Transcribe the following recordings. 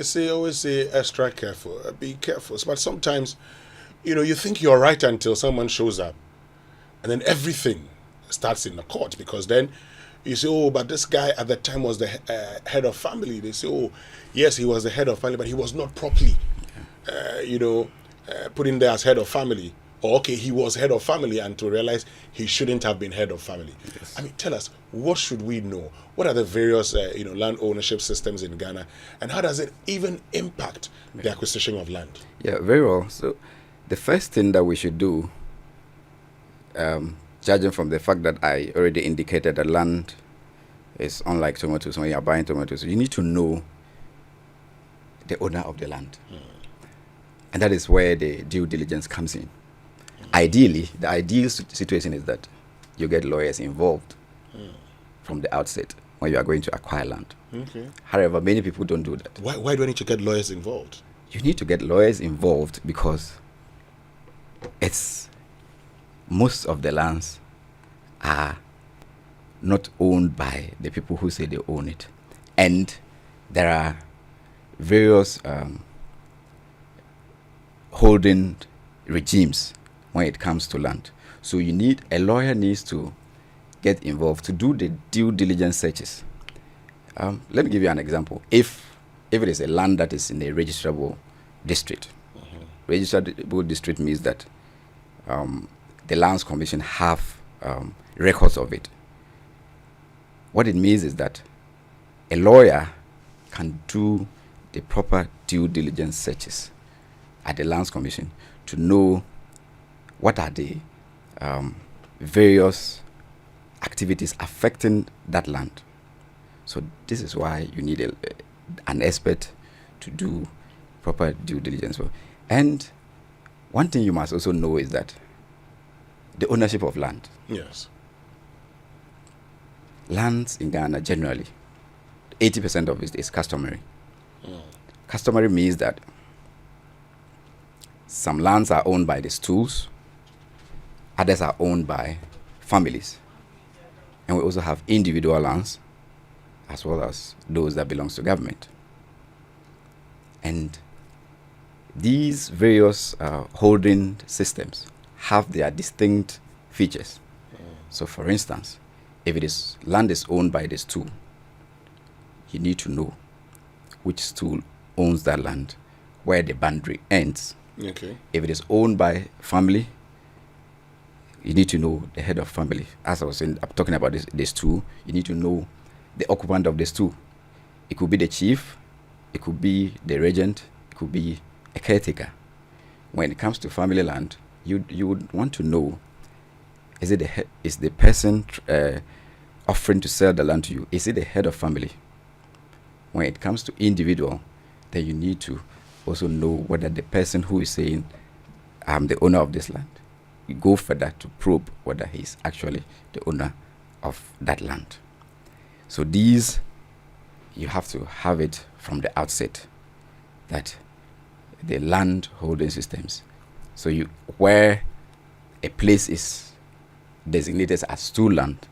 Say always say extra careful, be careful. But sometimes, you think you're right until someone shows up, and then everything starts in the court because then you say, oh, but this guy at the time was the head of family. They say, oh, yes, he was the head of family, but he was not properly, put in there as head of family. Or okay, he was head of family, and to realize he shouldn't have been head of family. Yes. I mean, tell us, what should we know? What are the various, land ownership systems in Ghana, and how does it even impact the acquisition of land? Yeah, very well. So, the first thing that we should do, judging from the fact that I already indicated that land is unlike tomatoes. When you are buying tomatoes, you need to know the owner of the land, and that is where the due diligence comes in. Ideally, the ideal situation is that you get lawyers involved from the outset when you are going to acquire land. Okay. However, many people don't do that. Why do I need to get lawyers involved? You need to get lawyers involved because most of the lands are not owned by the people who say they own it, and there are various holding regimes when it comes to land. So a lawyer needs to get involved to do the due diligence searches. Let me give you an example. If it is a land that is in a registrable district, registrable district means that the Lands Commission have records of it. What it means is that a lawyer can do the proper due diligence searches at the Lands Commission to know what are the various activities affecting that land. So this is why you need an expert to do proper due diligence. And one thing you must also know is that the ownership of land. Yes. Lands in Ghana generally, 80% of it is customary. Customary means that some lands are owned by the stools, others are owned by families. And we also have individual lands as well as those that belongs to government. And these various holding systems have their distinct features. So for instance, if land is owned by the stool, you need to know which stool owns that land, where the boundary ends. Okay. If it is owned by family, you need to know the head of family. As I was saying, I'm talking about this stool, you need to know the occupant of the stool. It could be the chief, it could be the regent, it could be a caretaker. When it comes to family land, you would want to know, is the person offering to sell the land to you, is it the head of family? When it comes to individual, then you need to also know whether the person who is saying, I'm the owner of this land, you go further to probe whether he's actually the owner of that land. So these, you have to have it from the outset, that the land holding systems. So where a place is designated as stool land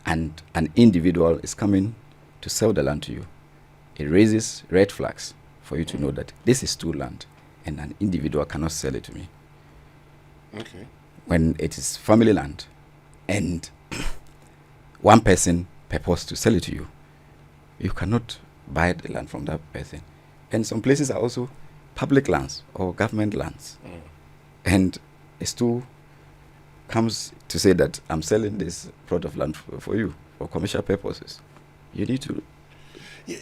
and an individual is coming to sell the land to you, it raises red flags for you to know that this is stool land and an individual cannot sell it to me. Okay. When it is family land and one person purposes to sell it to you, you cannot buy the land from that person. And some places are also public lands or government lands. And a stool comes to say that I'm selling this plot of land for you for commercial purposes. You need to